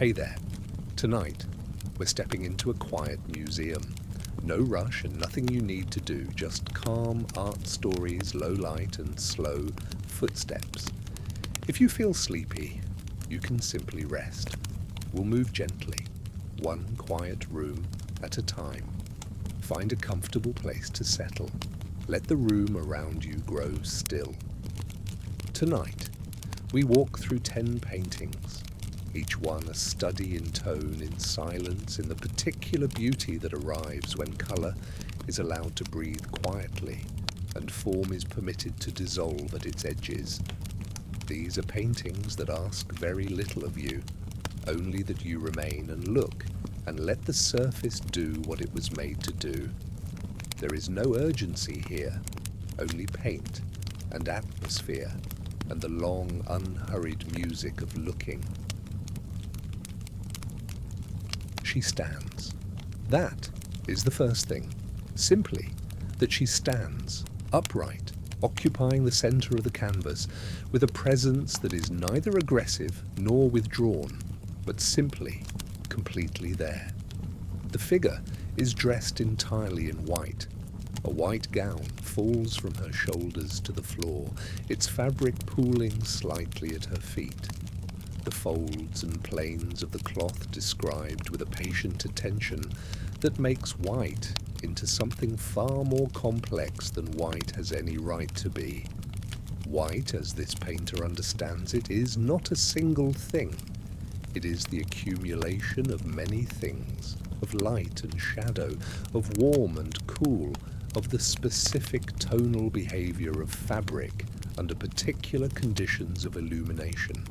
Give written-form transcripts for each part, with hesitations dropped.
Hey there. Tonight, we're stepping into a quiet museum. No rush and nothing you need to do, just calm art stories, low light and slow footsteps. If you feel sleepy, you can simply rest. We'll move gently, one quiet room at a time. Find a comfortable place to settle. Let the room around you grow still. Tonight, we walk through 10 paintings, each one a study in tone, in silence, in the particular beauty that arrives when colour is allowed to breathe quietly and form is permitted to dissolve at its edges. These are paintings that ask very little of you, only that you remain and look and let the surface do what it was made to do. There is no urgency here, only paint and atmosphere and the long, unhurried music of looking. She stands. That is the first thing. Simply that she stands, upright, occupying the centre of the canvas, with a presence that is neither aggressive nor withdrawn, but simply, completely there. The figure is dressed entirely in white. A white gown falls from her shoulders to the floor, its fabric pooling slightly at her feet. The folds and planes of the cloth described with a patient attention that makes white into something far more complex than white has any right to be. White, as this painter understands it, is not a single thing. It is the accumulation of many things, of light and shadow, of warm and cool, of the specific tonal behavior of fabric under particular conditions of illumination.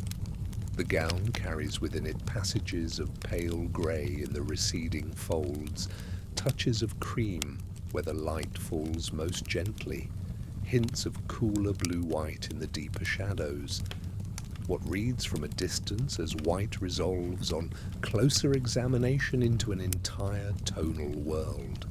The gown carries within it passages of pale grey in the receding folds, touches of cream where the light falls most gently, hints of cooler blue-white in the deeper shadows. What reads from a distance as white resolves on closer examination into an entire tonal world.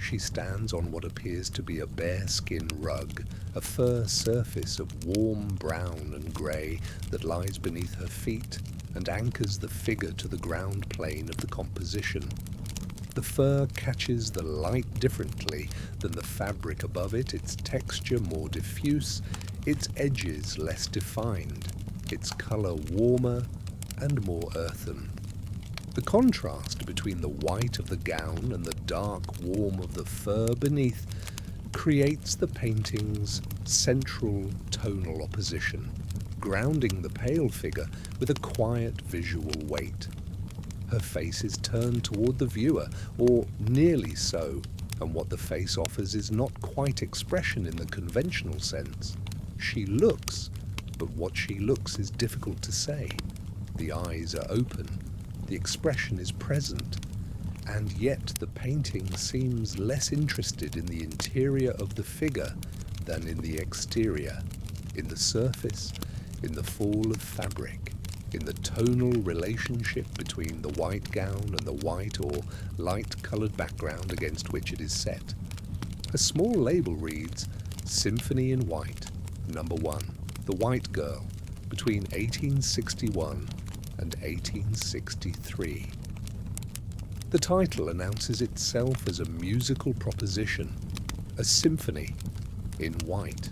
She stands on what appears to be a bearskin rug, a fur surface of warm brown and grey that lies beneath her feet and anchors the figure to the ground plane of the composition. The fur catches the light differently than the fabric above it, its texture more diffuse, its edges less defined, its colour warmer and more earthen. The contrast between the white of the gown and the dark warm of the fur beneath creates the painting's central tonal opposition, grounding the pale figure with a quiet visual weight. Her face is turned toward the viewer, or nearly so, and what the face offers is not quite expression in the conventional sense. She looks, but what she looks is difficult to say. The eyes are open. The expression is present, and yet the painting seems less interested in the interior of the figure than in the exterior, in the surface, in the fall of fabric, in the tonal relationship between the white gown and the white or light-coloured background against which it is set. A small label reads, Symphony in White, No. 1, The White Girl, between 1861 and 1863. The title announces itself as a musical proposition, a symphony in white.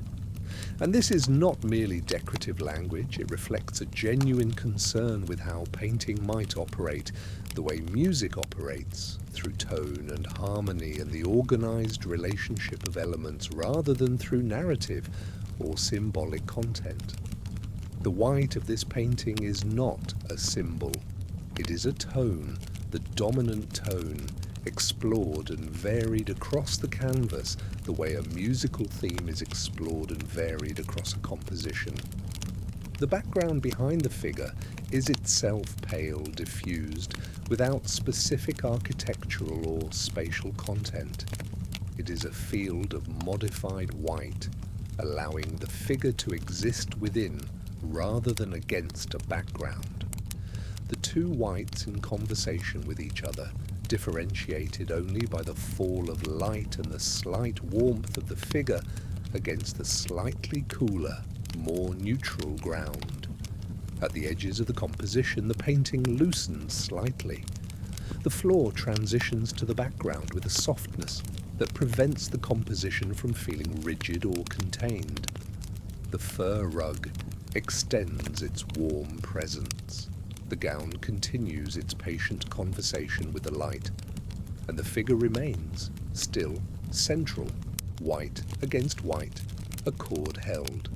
And this is not merely decorative language, it reflects a genuine concern with how painting might operate, the way music operates, through tone and harmony and the organized relationship of elements rather than through narrative or symbolic content. The white of this painting is not a symbol. It is a tone, the dominant tone, explored and varied across the canvas the way a musical theme is explored and varied across a composition. The background behind the figure is itself pale, diffused, without specific architectural or spatial content. It is a field of modified white, allowing the figure to exist within rather than against a background. The two whites in conversation with each other, differentiated only by the fall of light and the slight warmth of the figure against the slightly cooler, more neutral ground. At the edges of the composition, the painting loosens slightly. The floor transitions to the background with a softness that prevents the composition from feeling rigid or contained. The fur rug extends its warm presence. The gown continues its patient conversation with the light, and the figure remains still, central, white against white, a chord held.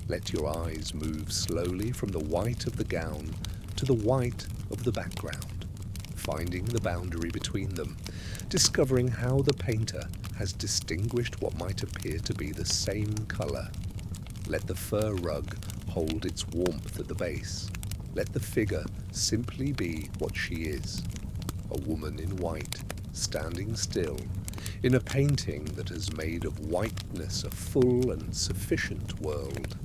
Let your eyes move slowly from the white of the gown to the white of the background, finding the boundary between them, discovering how the painter has distinguished what might appear to be the same colour. Let the fur rug hold its warmth at the base. Let the figure simply be what she is, a woman in white, standing still, in a painting that has made of whiteness a full and sufficient world.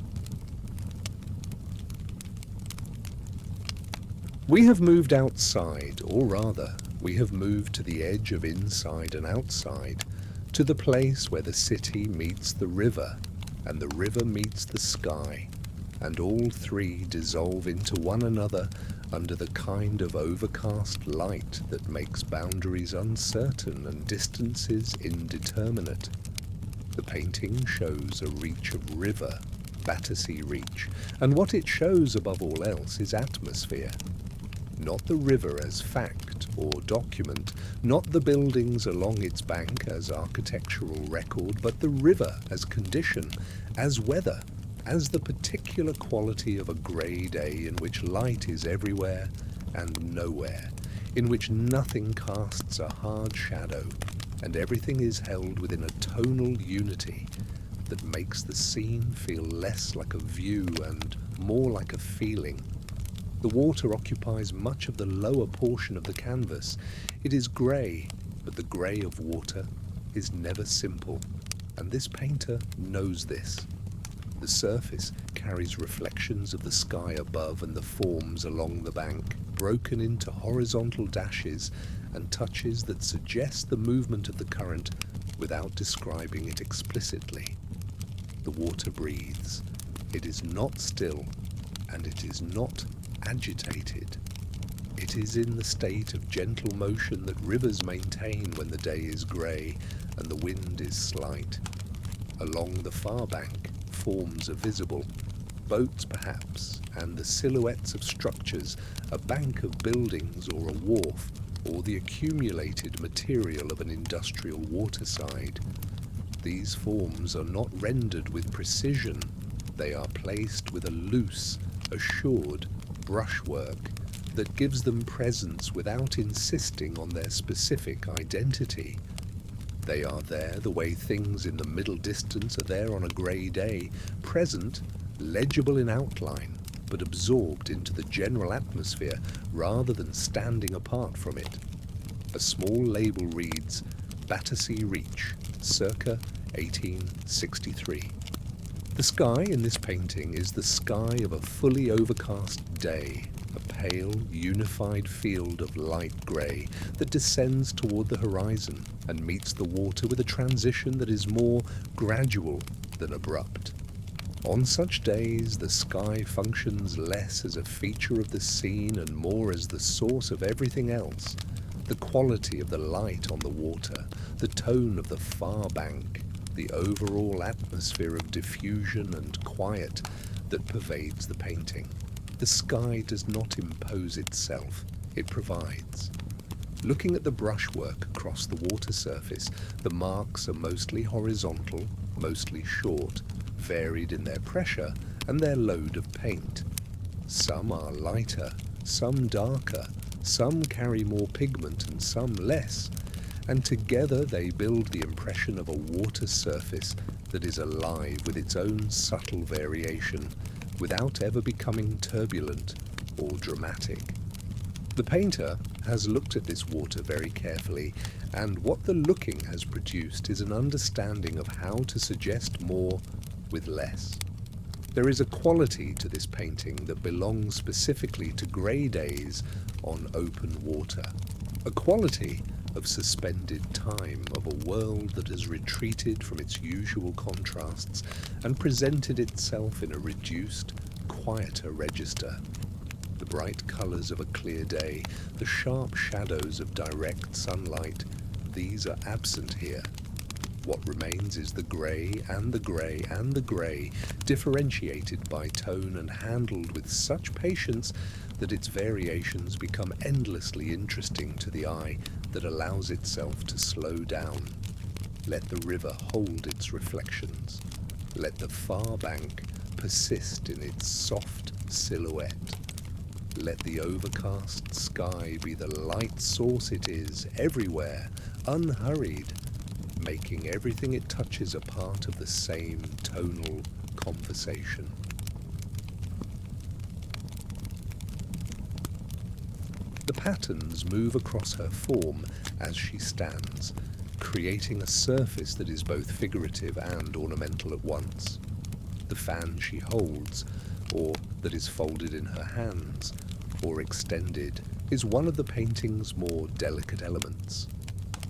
We have moved outside, or rather, we have moved to the edge of inside and outside, to the place where the city meets the river, and the river meets the sky, and all three dissolve into one another under the kind of overcast light that makes boundaries uncertain and distances indeterminate. The painting shows a reach of river, Battersea Reach, and what it shows above all else is atmosphere. Not the river as fact or document, not the buildings along its bank as architectural record, but the river as condition, as weather, as the particular quality of a grey day in which light is everywhere and nowhere, in which nothing casts a hard shadow, and everything is held within a tonal unity that makes the scene feel less like a view and more like a feeling. The water occupies much of the lower portion of the canvas. It is grey, but the grey of water is never simple, and this painter knows this. The surface carries reflections of the sky above and the forms along the bank, broken into horizontal dashes and touches that suggest the movement of the current without describing it explicitly. The water breathes. It is not still, and it is not agitated. It is in the state of gentle motion that rivers maintain when the day is grey and the wind is slight. Along the far bank, forms are visible, boats perhaps, and the silhouettes of structures, a bank of buildings or a wharf, or the accumulated material of an industrial waterside. These forms are not rendered with precision. They are placed with a loose, assured brushwork that gives them presence without insisting on their specific identity. They are there the way things in the middle distance are there on a grey day, present, legible in outline, but absorbed into the general atmosphere rather than standing apart from it. A small label reads, Battersea Reach, circa 1863. The sky in this painting is the sky of a fully overcast day, a pale, unified field of light grey that descends toward the horizon and meets the water with a transition that is more gradual than abrupt. On such days, the sky functions less as a feature of the scene and more as the source of everything else. The quality of the light on the water, the tone of the far bank, the overall atmosphere of diffusion and quiet that pervades the painting. The sky does not impose itself, it provides. Looking at the brushwork across the water surface, the marks are mostly horizontal, mostly short, varied in their pressure and their load of paint. Some are lighter, some darker, some carry more pigment and some less, and together they build the impression of a water surface that is alive with its own subtle variation, without ever becoming turbulent or dramatic. The painter has looked at this water very carefully, and what the looking has produced is an understanding of how to suggest more with less. There is a quality to this painting that belongs specifically to grey days on open water, a quality of suspended time, of a world that has retreated from its usual contrasts and presented itself in a reduced, quieter register. The bright colours of a clear day, the sharp shadows of direct sunlight, these are absent here. What remains is the grey and the grey and the grey, differentiated by tone and handled with such patience that its variations become endlessly interesting to the eye that allows itself to slow down. Let the river hold its reflections. Let the far bank persist in its soft silhouette. Let the overcast sky be the light source it is everywhere, unhurried, making everything it touches a part of the same tonal conversation. The patterns move across her form as she stands, creating a surface that is both figurative and ornamental at once. The fan she holds, or that is folded in her hands, or extended, is one of the painting's more delicate elements.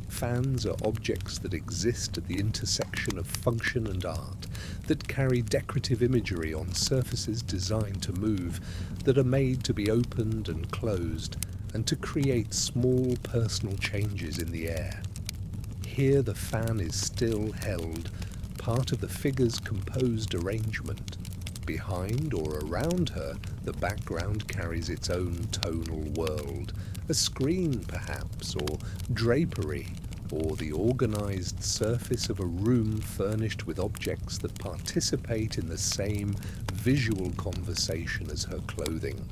Fans are objects that exist at the intersection of function and art, that carry decorative imagery on surfaces designed to move, that are made to be opened and closed, and to create small personal changes in the air. Here the fan is still held, part of the figure's composed arrangement. Behind or around her, the background carries its own tonal world, a screen perhaps, or drapery, or the organized surface of a room furnished with objects that participate in the same visual conversation as her clothing.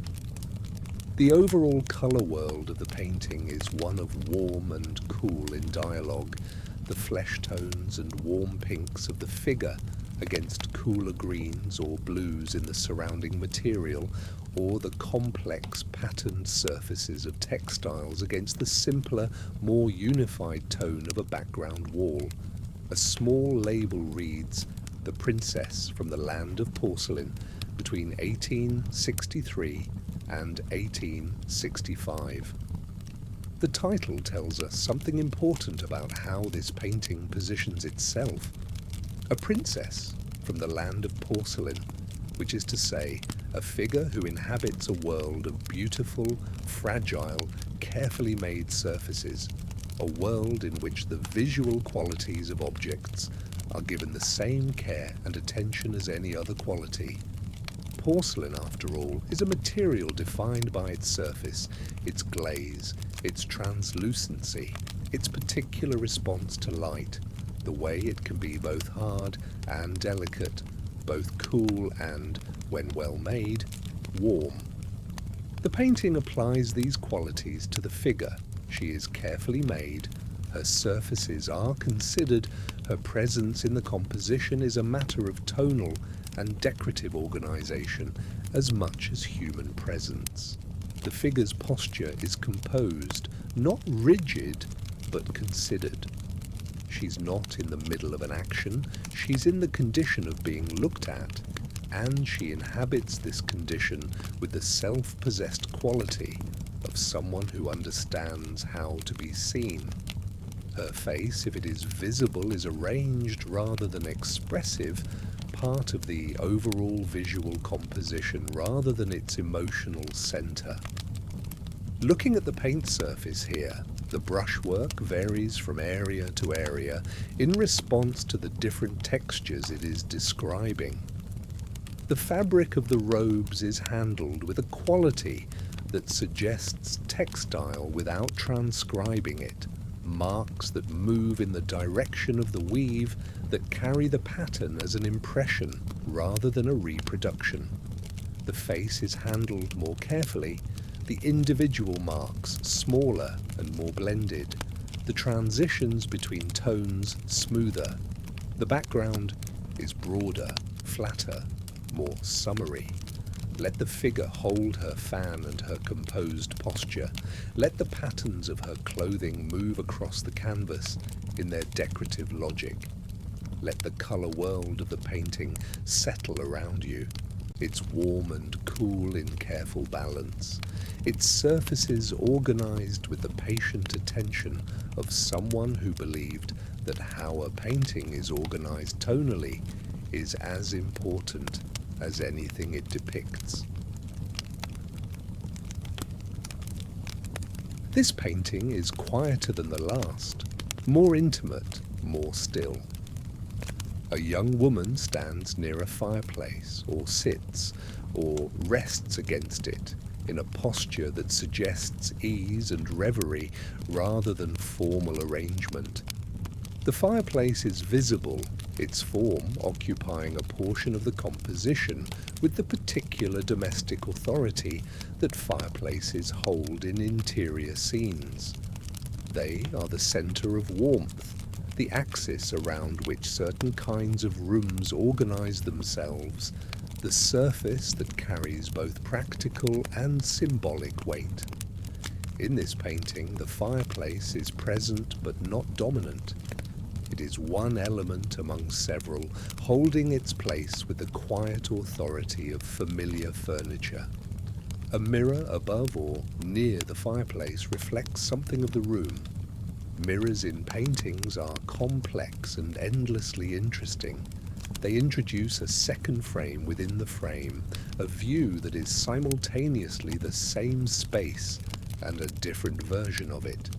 The overall color world of the painting is one of warm and cool in dialogue, the flesh tones and warm pinks of the figure against cooler greens or blues in the surrounding material, or the complex patterned surfaces of textiles against the simpler, more unified tone of a background wall. A small label reads, "The Princess from the Land of Porcelain, between 1863 and 1865. The title tells us something important about how this painting positions itself. A princess from the land of porcelain, which is to say, a figure who inhabits a world of beautiful, fragile, carefully made surfaces, a world in which the visual qualities of objects are given the same care and attention as any other quality. Porcelain, after all, is a material defined by its surface, its glaze, its translucency, its particular response to light, the way it can be both hard and delicate, both cool and, when well made, warm. The painting applies these qualities to the figure. She is carefully made, her surfaces are considered, her presence in the composition is a matter of tonal and decorative organization as much as human presence. The figure's posture is composed, not rigid, but considered. She's not in the middle of an action, she's in the condition of being looked at, and she inhabits this condition with the self-possessed quality of someone who understands how to be seen. Her face, if it is visible, is arranged rather than expressive, part of the overall visual composition rather than its emotional center. Looking at the paint surface here, the brushwork varies from area to area in response to the different textures it is describing. The fabric of the robes is handled with a quality that suggests textile without transcribing it, marks that move in the direction of the weave that carry the pattern as an impression rather than a reproduction. The face is handled more carefully, the individual marks smaller and more blended, the transitions between tones smoother. The background is broader, flatter, more summary. Let the figure hold her fan and her composed posture. Let the patterns of her clothing move across the canvas in their decorative logic. Let the colour world of the painting settle around you. It's warm and cool in careful balance. Its surfaces organised with the patient attention of someone who believed that how a painting is organised tonally is as important as anything it depicts. This painting is quieter than the last, more intimate, more still. A young woman stands near a fireplace, or sits, or rests against it, in a posture that suggests ease and reverie rather than formal arrangement. The fireplace is visible, its form occupying a portion of the composition with the particular domestic authority that fireplaces hold in interior scenes. They are the centre of warmth, the axis around which certain kinds of rooms organize themselves, the surface that carries both practical and symbolic weight. In this painting, the fireplace is present but not dominant. It is one element among several, holding its place with the quiet authority of familiar furniture. A mirror above or near the fireplace reflects something of the room. Mirrors in paintings are complex and endlessly interesting. They introduce a second frame within the frame, a view that is simultaneously the same space and a different version of it,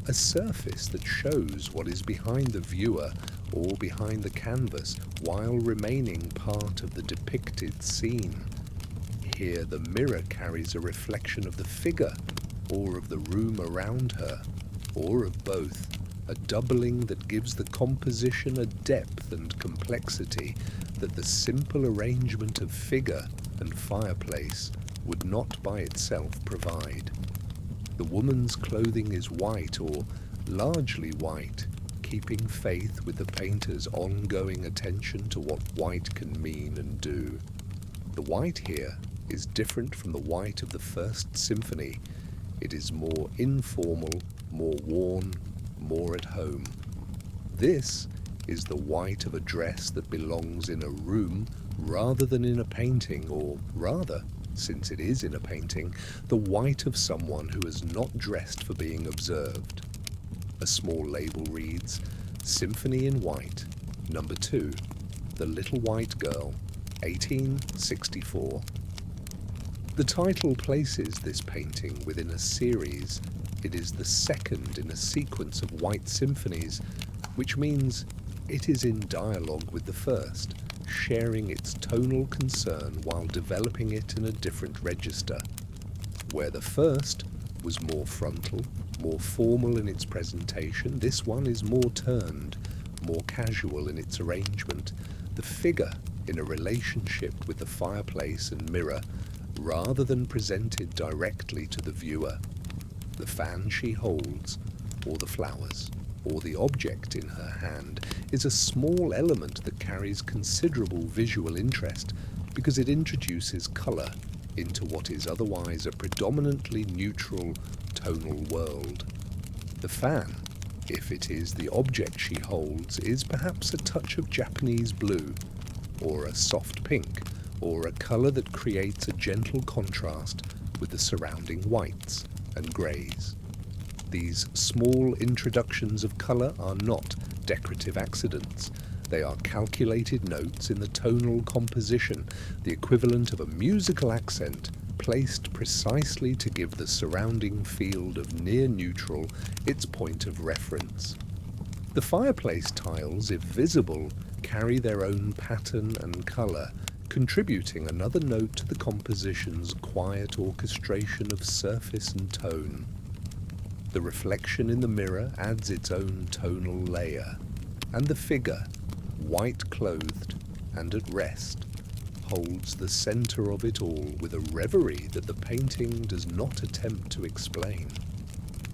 a surface that shows what is behind the viewer or behind the canvas while remaining part of the depicted scene. Here the mirror carries a reflection of the figure or of the room around her, or of both, a doubling that gives the composition a depth and complexity that the simple arrangement of figure and fireplace would not by itself provide. The woman's clothing is white, or largely white, keeping faith with the painter's ongoing attention to what white can mean and do. The white here is different from the white of the First Symphony. It is more informal, more worn, more at home. This is the white of a dress that belongs in a room rather than in a painting, or rather, since it is in a painting, the white of someone who has not dressed for being observed. A small label reads, Symphony in White, No. 2, The Little White Girl, 1864. The title places this painting within a series. It is the second in a sequence of white symphonies, which means it is in dialogue with the first, sharing its tonal concern while developing it in a different register. Where the first was more frontal, more formal in its presentation, this one is more turned, more casual in its arrangement, the figure in a relationship with the fireplace and mirror, rather than presented directly to the viewer. The fan she holds, or the flowers, or the object in her hand, is a small element that carries considerable visual interest because it introduces colour into what is otherwise a predominantly neutral tonal world. The fan, if it is the object she holds, is perhaps a touch of Japanese blue, or a soft pink, or a colour that creates a gentle contrast with the surrounding whites and greys. These small introductions of colour are not decorative accidents. They are calculated notes in the tonal composition, the equivalent of a musical accent placed precisely to give the surrounding field of near neutral its point of reference. The fireplace tiles, if visible, carry their own pattern and colour, contributing another note to the composition's quiet orchestration of surface and tone. The reflection in the mirror adds its own tonal layer, and the figure, white-clothed and at rest, holds the centre of it all with a reverie that the painting does not attempt to explain.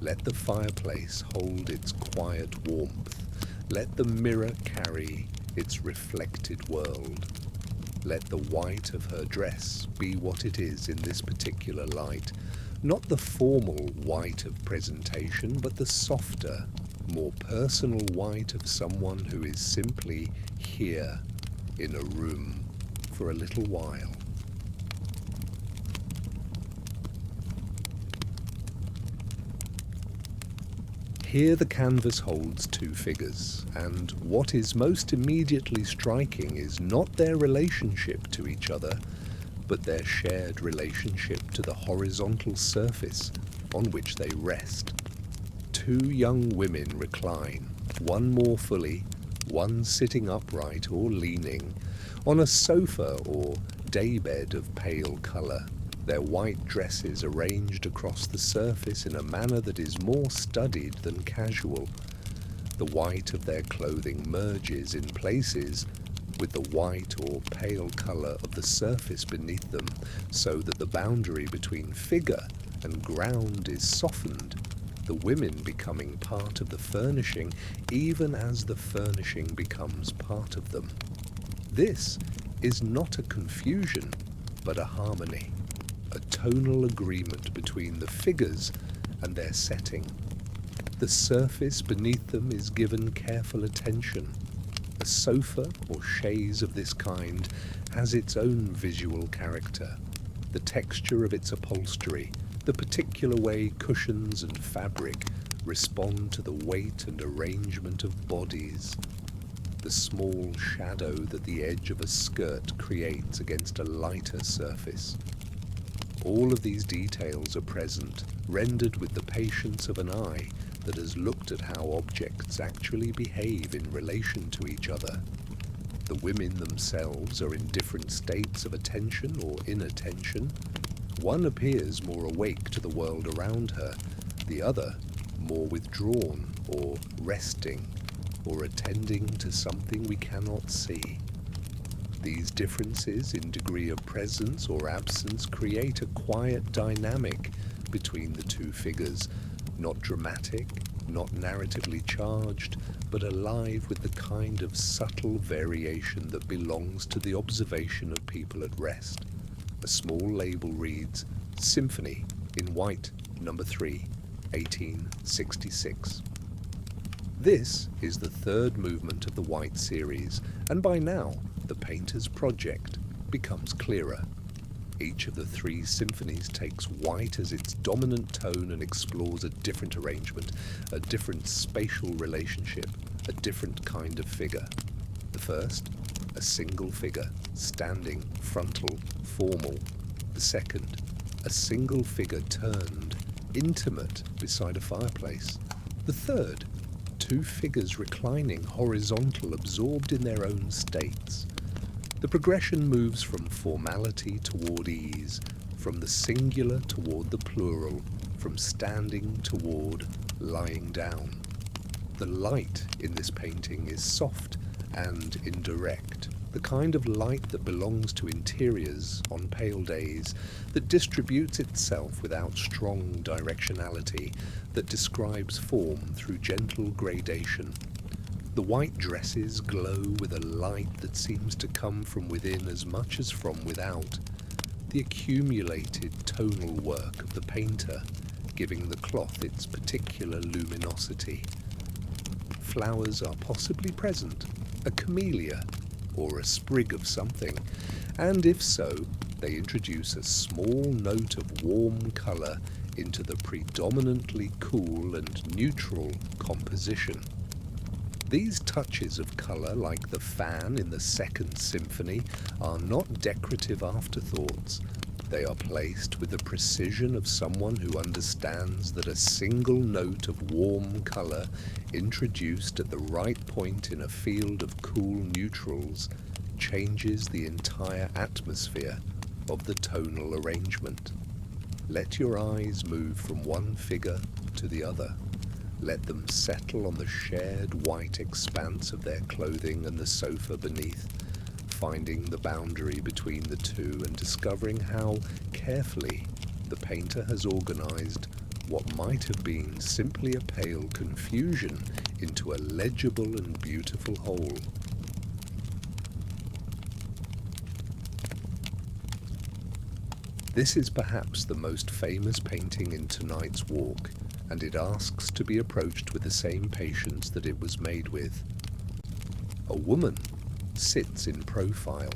Let the fireplace hold its quiet warmth. Let the mirror carry its reflected world. Let the white of her dress be what it is in this particular light, not the formal white of presentation, but the softer, more personal white of someone who is simply here in a room for a little while. Here the canvas holds two figures, and what is most immediately striking is not their relationship to each other, but their shared relationship to the horizontal surface on which they rest. Two young women recline, one more fully, one sitting upright or leaning, on a sofa or daybed of pale colour, their white dresses arranged across the surface in a manner that is more studied than casual. The white of their clothing merges in places with the white or pale colour of the surface beneath them, so that the boundary between figure and ground is softened, the women becoming part of the furnishing even as the furnishing becomes part of them. This is not a confusion, but a harmony, a tonal agreement between the figures and their setting. The surface beneath them is given careful attention. A sofa or chaise of this kind has its own visual character, the texture of its upholstery, the particular way cushions and fabric respond to the weight and arrangement of bodies, the small shadow that the edge of a skirt creates against a lighter surface. All of these details are present, rendered with the patience of an eye that has looked at how objects actually behave in relation to each other. The women themselves are in different states of attention or inattention. One appears more awake to the world around her, the other more withdrawn or resting or attending to something we cannot see. These differences in degree of presence or absence create a quiet dynamic between the two figures, not dramatic, not narratively charged, but alive with the kind of subtle variation that belongs to the observation of people at rest. A small label reads, Symphony in White, No. 3, 1866. This is the third movement of the White series, and by now the painter's project becomes clearer. Each of the three symphonies takes white as its dominant tone and explores a different arrangement, a different spatial relationship, a different kind of figure. The first, a single figure, standing, frontal, formal. The second, a single figure turned, intimate, beside a fireplace. The third, two figures reclining, horizontal, absorbed in their own states. The progression moves from formality toward ease, from the singular toward the plural, from standing toward lying down. The light in this painting is soft and indirect, the kind of light that belongs to interiors on pale days, that distributes itself without strong directionality, that describes form through gentle gradation. The white dresses glow with a light that seems to come from within as much as from without, the accumulated tonal work of the painter giving the cloth its particular luminosity. Flowers are possibly present, a camellia or a sprig of something, and if so, they introduce a small note of warm colour into the predominantly cool and neutral composition. These touches of colour, like the fan in the Second Symphony, are not decorative afterthoughts. They are placed with the precision of someone who understands that a single note of warm colour, introduced at the right point in a field of cool neutrals, changes the entire atmosphere of the tonal arrangement. Let your eyes move from one figure to the other. Let them settle on the shared white expanse of their clothing and the sofa beneath, finding the boundary between the two and discovering how carefully the painter has organized what might have been simply a pale confusion into a legible and beautiful whole. This is perhaps the most famous painting in tonight's walk, and it asks to be approached with the same patience that it was made with. A woman sits in profile.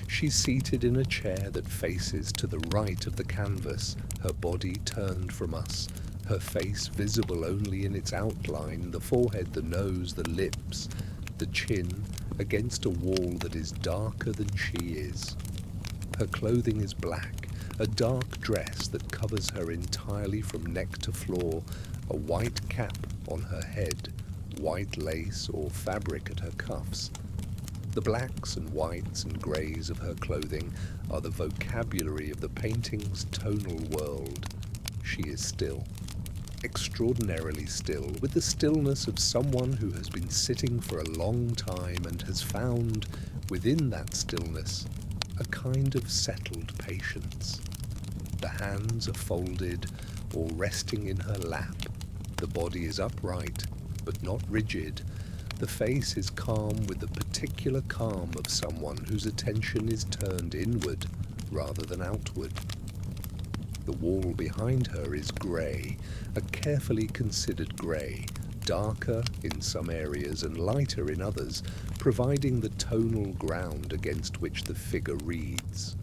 She's seated in a chair that faces to the right of the canvas, her body turned from us, her face visible only in its outline, the forehead, the nose, the lips, the chin, against a wall that is darker than she is. Her clothing is black, a dark dress that covers her entirely from neck to floor, a white cap on her head, white lace or fabric at her cuffs. The blacks and whites and greys of her clothing are the vocabulary of the painting's tonal world. She is still, extraordinarily still, with the stillness of someone who has been sitting for a long time and has found, within that stillness, a kind of settled patience. The hands are folded or resting in her lap. The body is upright, but not rigid. The face is calm with the particular calm of someone whose attention is turned inward rather than outward. The wall behind her is grey, a carefully considered grey, darker in some areas and lighter in others, providing the tonal ground against which the figure reads.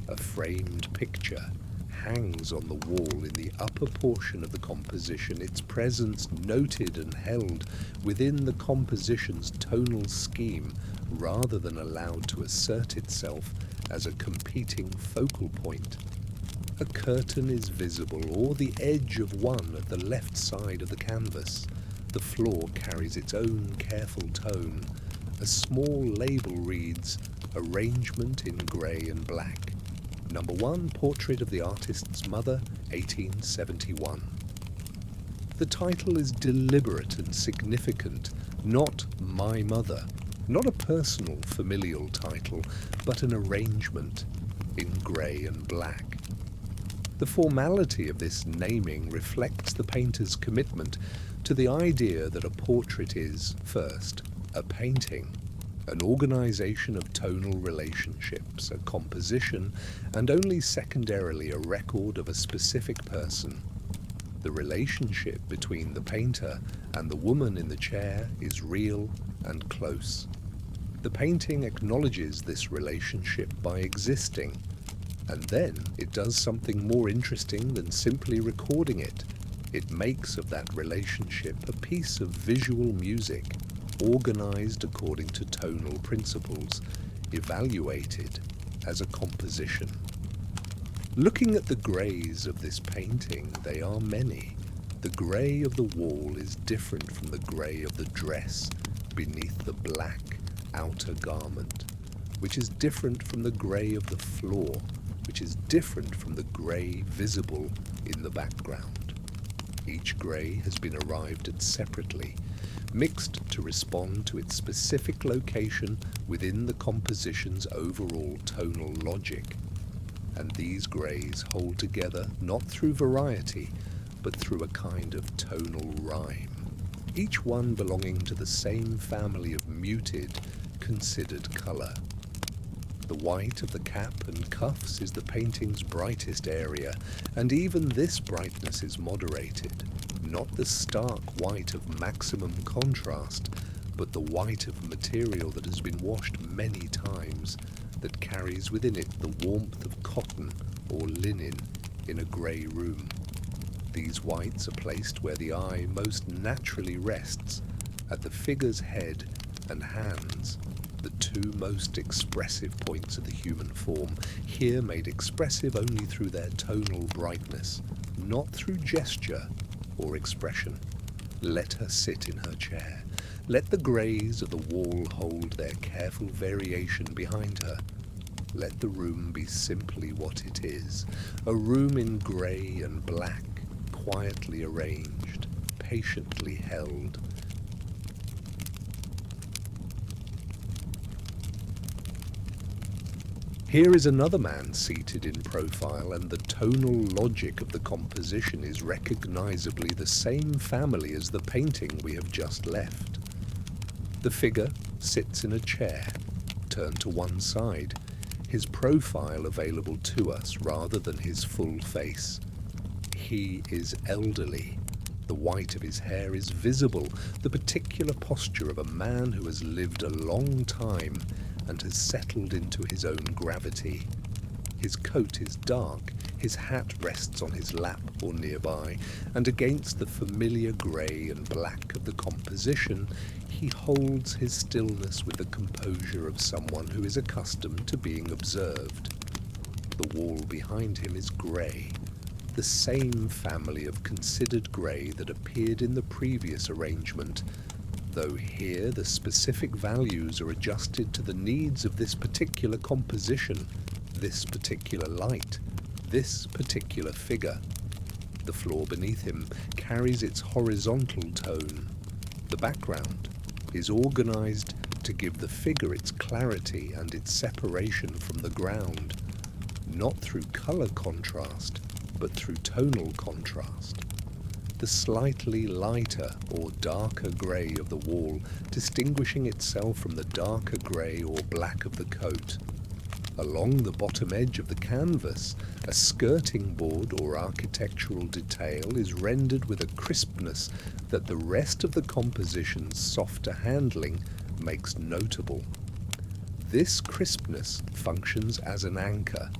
A framed picture hangs on the wall in the upper portion of the composition, its presence noted and held within the composition's tonal scheme rather than allowed to assert itself as a competing focal point. A curtain is visible, or the edge of one at the left side of the canvas. The floor carries its own careful tone. A small label reads, "Arrangement in grey and black. Number 1, portrait of the artist's mother, 1871. The title is deliberate and significant, not My Mother, not a personal familial title, but an arrangement in grey and black. The formality of this naming reflects the painter's commitment to the idea that a portrait is, first, a painting, an organization of tonal relationships, a composition, and only secondarily a record of a specific person. The relationship between the painter and the woman in the chair is real and close. The painting acknowledges this relationship by existing, and then it does something more interesting than simply recording it. It makes of that relationship a piece of visual music, organized according to tonal principles, evaluated as a composition. Looking at the greys of this painting, they are many. The grey of the wall is different from the grey of the dress beneath the black outer garment, which is different from the grey of the floor, which is different from the grey visible in the background. Each grey has been arrived at separately, mixed to respond to its specific location within the composition's overall tonal logic. And these greys hold together not through variety, but through a kind of tonal rhyme, each one belonging to the same family of muted, considered colour. The white of the cap and cuffs is the painting's brightest area, and even this brightness is moderated, not the stark white of maximum contrast, but the white of material that has been washed many times, that carries within it the warmth of cotton or linen in a grey room. These whites are placed where the eye most naturally rests, at the figure's head and hands, the two most expressive points of the human form, here made expressive only through their tonal brightness, not through gesture or expression. Let her sit in her chair. Let the greys of the wall hold their careful variation behind her. Let the room be simply what it is, a room in grey and black, quietly arranged, patiently held. Here is another man seated in profile, and the tonal logic of the composition is recognizably the same family as the painting we have just left. The figure sits in a chair, turned to one side, his profile available to us rather than his full face. He is elderly. The white of his hair is visible, the particular posture of a man who has lived a long time and has settled into his own gravity. His coat is dark, his hat rests on his lap or nearby, and against the familiar grey and black of the composition, he holds his stillness with the composure of someone who is accustomed to being observed. The wall behind him is grey, the same family of considered grey that appeared in the previous arrangement, though here the specific values are adjusted to the needs of this particular composition, this particular light, this particular figure. The floor beneath him carries its horizontal tone. The background is organized to give the figure its clarity and its separation from the ground, not through color contrast, but through tonal contrast. The slightly lighter or darker grey of the wall distinguishing itself from the darker grey or black of the coat. Along the bottom edge of the canvas, a skirting board or architectural detail is rendered with a crispness that the rest of the composition's softer handling makes notable. This crispness functions as an anchor,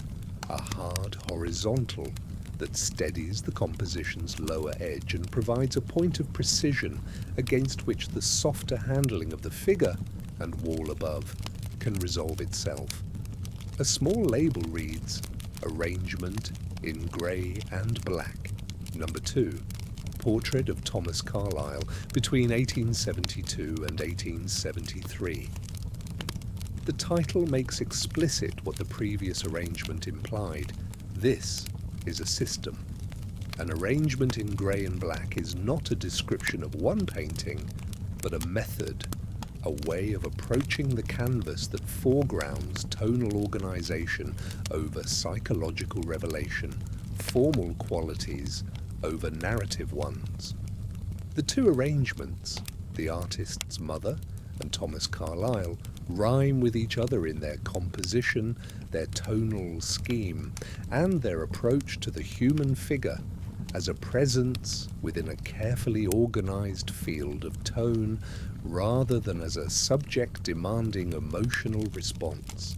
a hard horizontal that steadies the composition's lower edge and provides a point of precision against which the softer handling of the figure and wall above can resolve itself. A small label reads, Arrangement in Grey and Black, Number 2, Portrait of Thomas Carlyle between 1872 and 1873. The title makes explicit what the previous arrangement implied. This is a system. An arrangement in grey and black is not a description of one painting, but a method, a way of approaching the canvas that foregrounds tonal organization over psychological revelation, formal qualities over narrative ones. The two arrangements, the artist's mother and Thomas Carlyle, rhyme with each other in their composition, their tonal scheme, and their approach to the human figure as a presence within a carefully organized field of tone rather than as a subject demanding emotional response.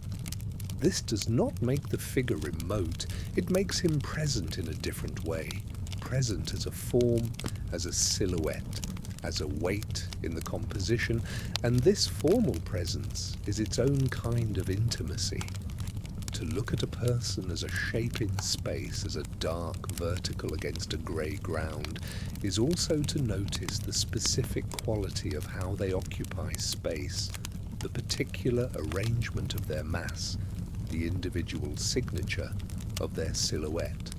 This does not make the figure remote, it makes him present in a different way, present as a form, as a silhouette, as a weight in the composition, and this formal presence is its own kind of intimacy. To look at a person as a shape in space, as a dark vertical against a grey ground, is also to notice the specific quality of how they occupy space, the particular arrangement of their mass, the individual signature of their silhouette.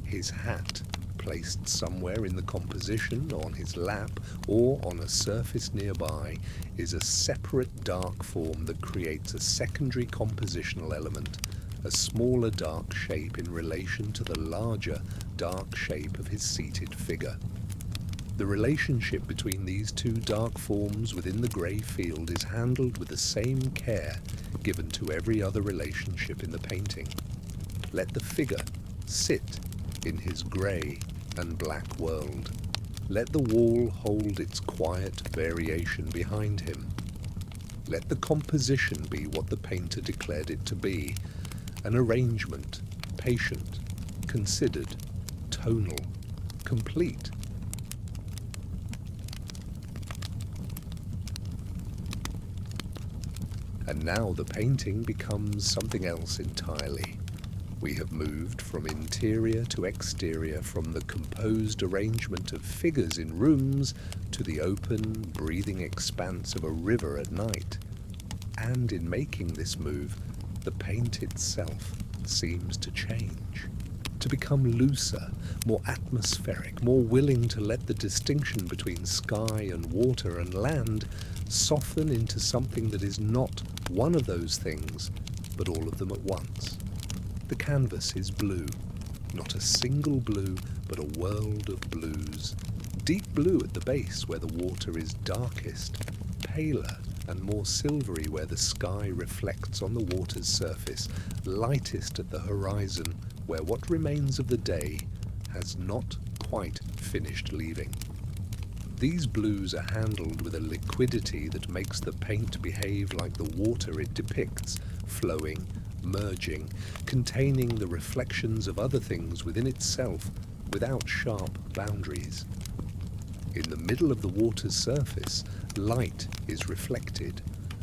His hat, placed somewhere in the composition, on his lap, or on a surface nearby, is a separate dark form that creates a secondary compositional element, a smaller dark shape in relation to the larger dark shape of his seated figure. The relationship between these two dark forms within the grey field is handled with the same care given to every other relationship in the painting. Let the figure sit in his grey and black world. Let the wall hold its quiet variation behind him. Let the composition be what the painter declared it to be, an arrangement, patient, considered, tonal, complete. And now the painting becomes something else entirely. We have moved from interior to exterior, from the composed arrangement of figures in rooms to the open, breathing expanse of a river at night. And in making this move, the paint itself seems to change, to become looser, more atmospheric, more willing to let the distinction between sky and water and land soften into something that is not one of those things, but all of them at once. The canvas is blue, not a single blue, but a world of blues. Deep blue at the base where the water is darkest, paler and more silvery where the sky reflects on the water's surface, lightest at the horizon where what remains of the day has not quite finished leaving. These blues are handled with a liquidity that makes the paint behave like the water it depicts, flowing, merging, containing the reflections of other things within itself without sharp boundaries. In the middle of the water's surface, light is reflected,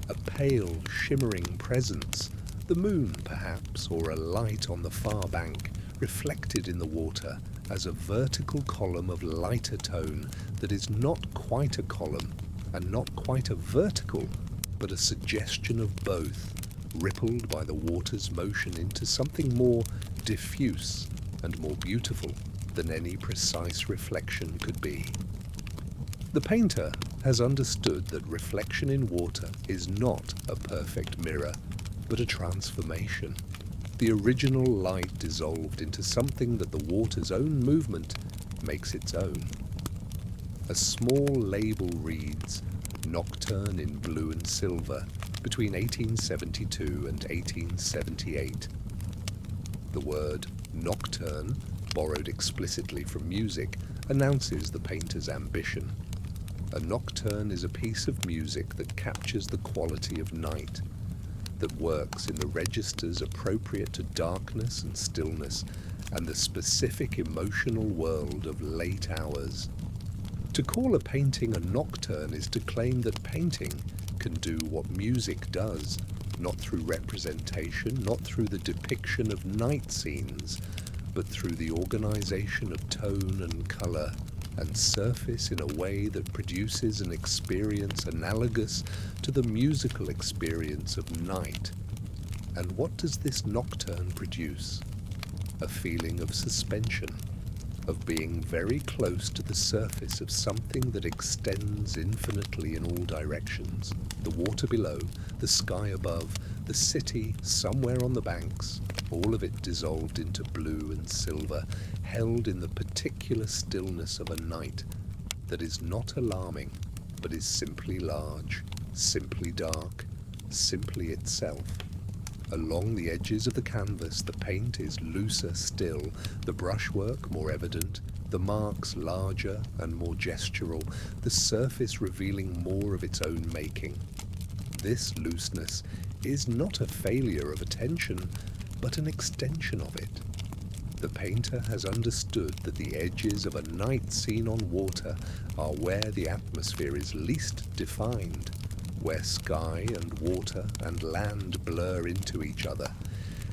a pale, shimmering presence, the moon perhaps, or a light on the far bank, reflected in the water as a vertical column of lighter tone that is not quite a column and not quite a vertical, but a suggestion of both, rippled by the water's motion into something more diffuse and more beautiful than any precise reflection could be. The painter has understood that reflection in water is not a perfect mirror, but a transformation. The original light dissolved into something that the water's own movement makes its own. A small label reads, Nocturne in blue and silver, between 1872 and 1878. The word nocturne, borrowed explicitly from music, announces the painter's ambition. A nocturne is a piece of music that captures the quality of night, that works in the registers appropriate to darkness and stillness and the specific emotional world of late hours. To call a painting a nocturne is to claim that painting can do what music does, not through representation, not through the depiction of night scenes, but through the organization of tone and color and surface in a way that produces an experience analogous to the musical experience of night. And what does this nocturne produce? A feeling of suspension, of being very close to the surface of something that extends infinitely in all directions, the water below, the sky above, the city somewhere on the banks, all of it dissolved into blue and silver, held in the particular stillness of a night that is not alarming, but is simply large, simply dark, simply itself. Along the edges of the canvas, the paint is looser still, the brushwork more evident, the marks larger and more gestural, the surface revealing more of its own making. This looseness is not a failure of attention, but an extension of it. The painter has understood that the edges of a night scene on water are where the atmosphere is least defined, where sky and water and land blur into each other,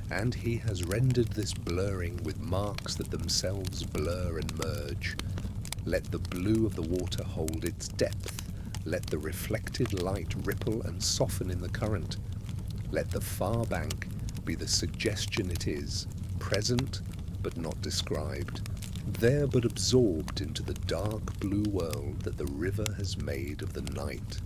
and he has rendered this blurring with marks that themselves blur and merge. Let the blue of the water hold its depth, let the reflected light ripple and soften in the current, let the far bank be the suggestion it is, present but not described, there but absorbed into the dark blue world that the river has made of the night.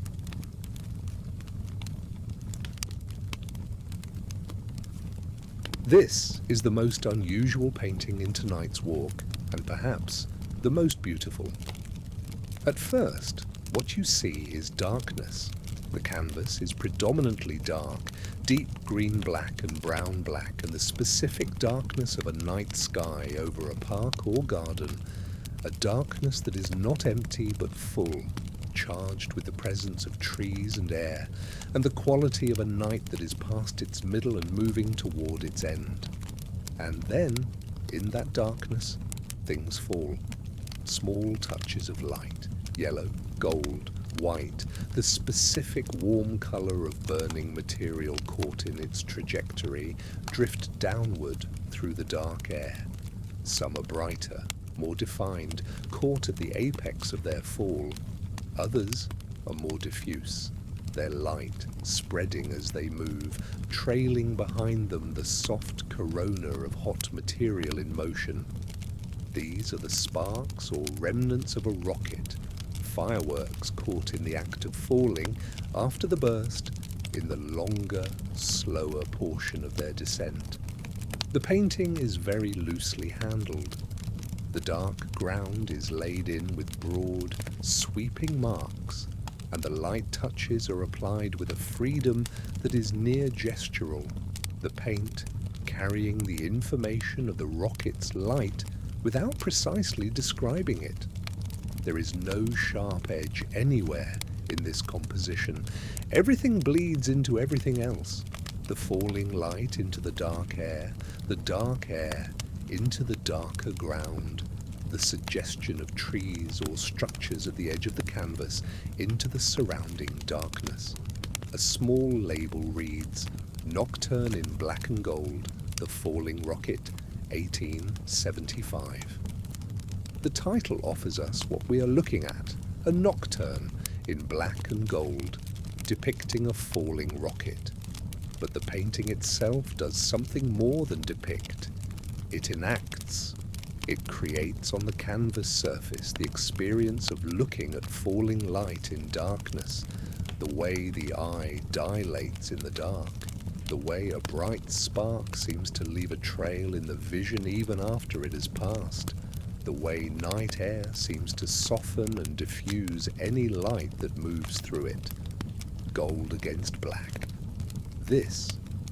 This is the most unusual painting in tonight's walk, and perhaps the most beautiful. At first, what you see is darkness. The canvas is predominantly dark, deep green-black and brown-black, and the specific darkness of a night sky over a park or garden, a darkness that is not empty but full, charged with the presence of trees and air, and the quality of a night that is past its middle and moving toward its end. And then, in that darkness, things fall. Small touches of light, yellow, gold, white, the specific warm color of burning material caught in its trajectory, drift downward through the dark air. Some are brighter, more defined, caught at the apex of their fall. Others are more diffuse, their light spreading as they move, trailing behind them the soft corona of hot material in motion. These are the sparks or remnants of a rocket, fireworks caught in the act of falling after the burst in the longer, slower portion of their descent. The painting is very loosely handled. The dark ground is laid in with broad, sweeping marks, and the light touches are applied with a freedom that is near gestural, the paint carrying the information of the rocket's light without precisely describing it. There is no sharp edge anywhere in this composition. Everything bleeds into everything else. The falling light into the dark air into the darker ground, the suggestion of trees or structures at the edge of the canvas into the surrounding darkness. A small label reads, Nocturne in black and gold, The Falling Rocket, 1875. The title offers us what we are looking at, a nocturne in black and gold, depicting a falling rocket. But the painting itself does something more than depict. It enacts. It creates on the canvas surface the experience of looking at falling light in darkness, the way the eye dilates in the dark, the way a bright spark seems to leave a trail in the vision even after it has passed, the way night air seems to soften and diffuse any light that moves through it. Gold against black. This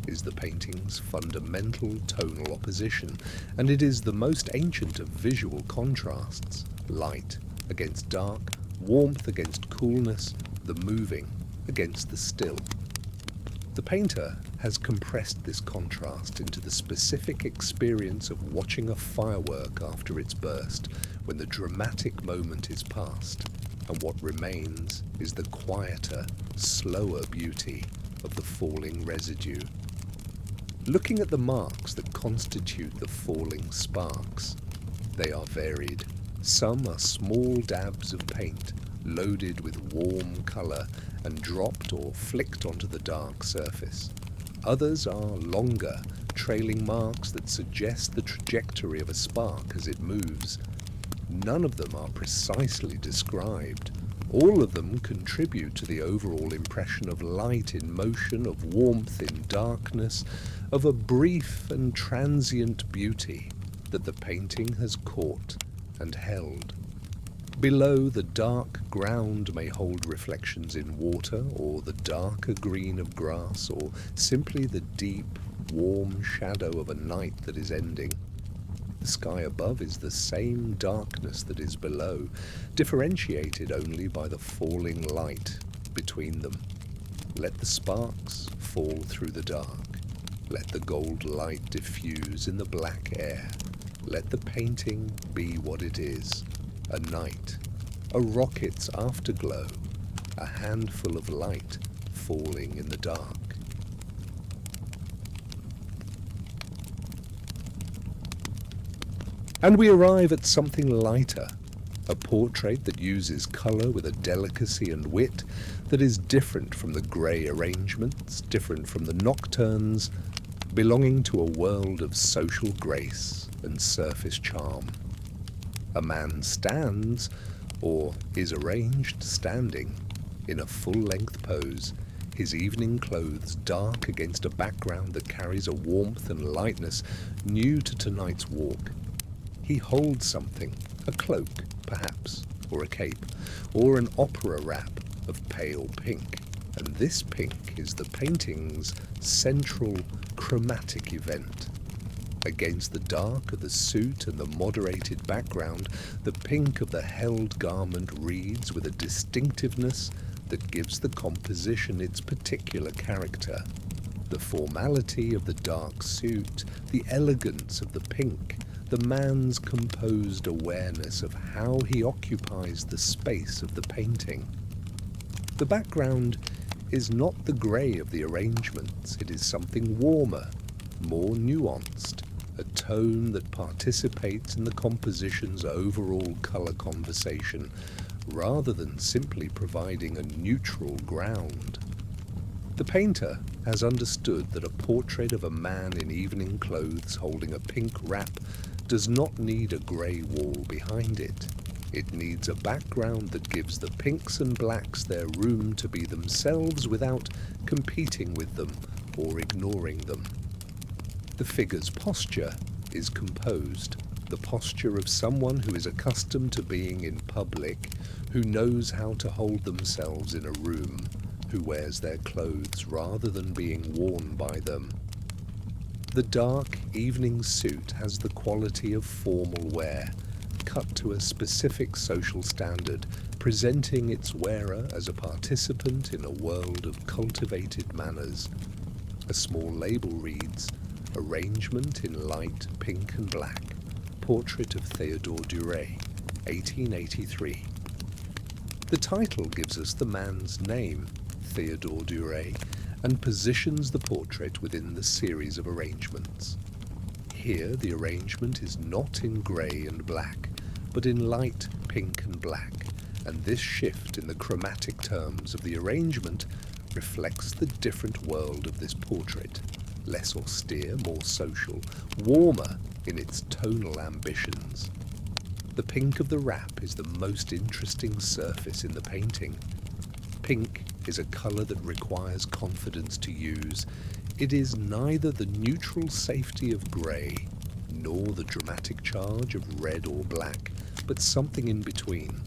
is the painting's fundamental tonal opposition, and it is the most ancient of visual contrasts. Light against dark, warmth against coolness, the moving against the still. The painter has compressed this contrast into the specific experience of watching a firework after its burst, when the dramatic moment is past, and what remains is the quieter, slower beauty of the falling residue. Looking at the marks that constitute the falling sparks, they are varied. Some are small dabs of paint, loaded with warm colour and dropped or flicked onto the dark surface. Others are longer, trailing marks that suggest the trajectory of a spark as it moves. None of them are precisely described. All of them contribute to the overall impression of light in motion, of warmth in darkness, of a brief and transient beauty that the painting has caught and held. Below, the dark ground may hold reflections in water, or the darker green of grass, or simply the deep, warm shadow of a night that is ending. The sky above is the same darkness that is below, differentiated only by the falling light between them. Let the sparks fall through the dark. Let the gold light diffuse in the black air. Let the painting be what it is, a night, a rocket's afterglow, a handful of light falling in the dark. And we arrive at something lighter, a portrait that uses colour with a delicacy and wit that is different from the grey arrangements, different from the nocturnes, belonging to a world of social grace and surface charm. A man stands, or is arranged standing, in a full-length pose, his evening clothes dark against a background that carries a warmth and lightness new to tonight's walk. He holds something, a cloak, perhaps, or a cape, or an opera wrap of pale pink, and this pink is the painting's central chromatic event. Against the dark of the suit and the moderated background, the pink of the held garment reads with a distinctiveness that gives the composition its particular character. The formality of the dark suit, the elegance of the pink, the man's composed awareness of how he occupies the space of the painting. The background is not the grey of the arrangements, it is something warmer, more nuanced, a tone that participates in the composition's overall colour conversation, rather than simply providing a neutral ground. The painter has understood that a portrait of a man in evening clothes holding a pink wrap does not need a grey wall behind it. It needs a background that gives the pinks and blacks their room to be themselves without competing with them or ignoring them. The figure's posture is composed, the posture of someone who is accustomed to being in public, who knows how to hold themselves in a room, who wears their clothes rather than being worn by them. The dark evening suit has the quality of formal wear, cut to a specific social standard, presenting its wearer as a participant in a world of cultivated manners. A small label reads, "Arrangement in light, pink and black. Portrait of Theodore Duret, 1883." The title gives us the man's name, Theodore Duret, and positions the portrait within the series of arrangements. Here the arrangement is not in grey and black, but in light, pink and black, and this shift in the chromatic terms of the arrangement reflects the different world of this portrait, less austere, more social, warmer in its tonal ambitions. The pink of the wrap is the most interesting surface in the painting. Pink is a colour that requires confidence to use. It is neither the neutral safety of grey, nor the dramatic charge of red or black, but something in between,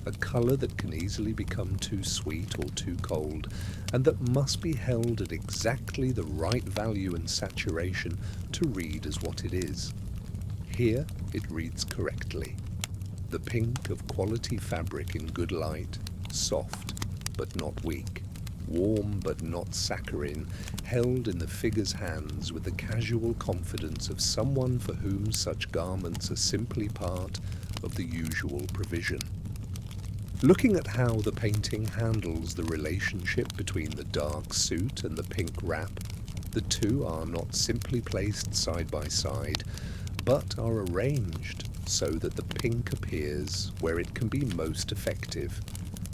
a colour that can easily become too sweet or too cold, and that must be held at exactly the right value and saturation to read as what it is. Here it reads correctly. The pink of quality fabric in good light, soft but not weak, warm but not saccharine, held in the figure's hands with the casual confidence of someone for whom such garments are simply part of the usual provision. Looking at how the painting handles the relationship between the dark suit and the pink wrap, the two are not simply placed side by side, but are arranged so that the pink appears where it can be most effective,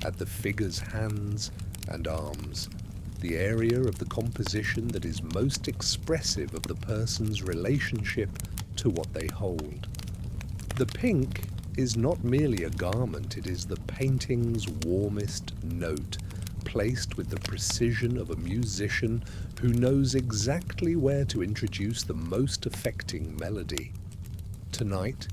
at the figure's hands and arms, the area of the composition that is most expressive of the person's relationship to what they hold. The pink is not merely a garment, it is the painting's warmest note, placed with the precision of a musician who knows exactly where to introduce the most affecting melody. Tonight,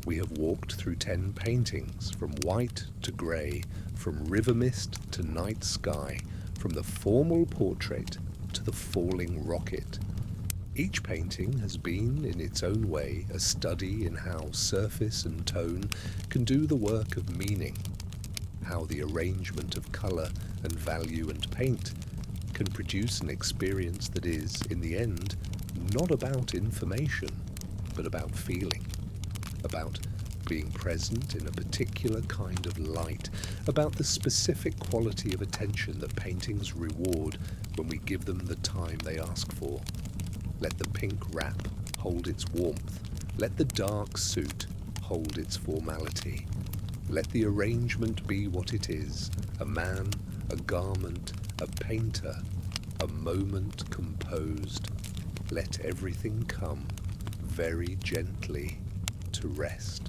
we have walked through 10 paintings, from white to grey, from river mist to night sky, from the formal portrait to the falling rocket. Each painting has been, in its own way, a study in how surface and tone can do the work of meaning, how the arrangement of colour and value and paint can produce an experience that is, in the end, not about information, but about feeling, about being present in a particular kind of light, about the specific quality of attention that paintings reward when we give them the time they ask for. Let the pink wrap hold its warmth. Let the dark suit hold its formality. Let the arrangement be what it is, a man, a garment, a painter, a moment composed. Let everything come very gently to rest.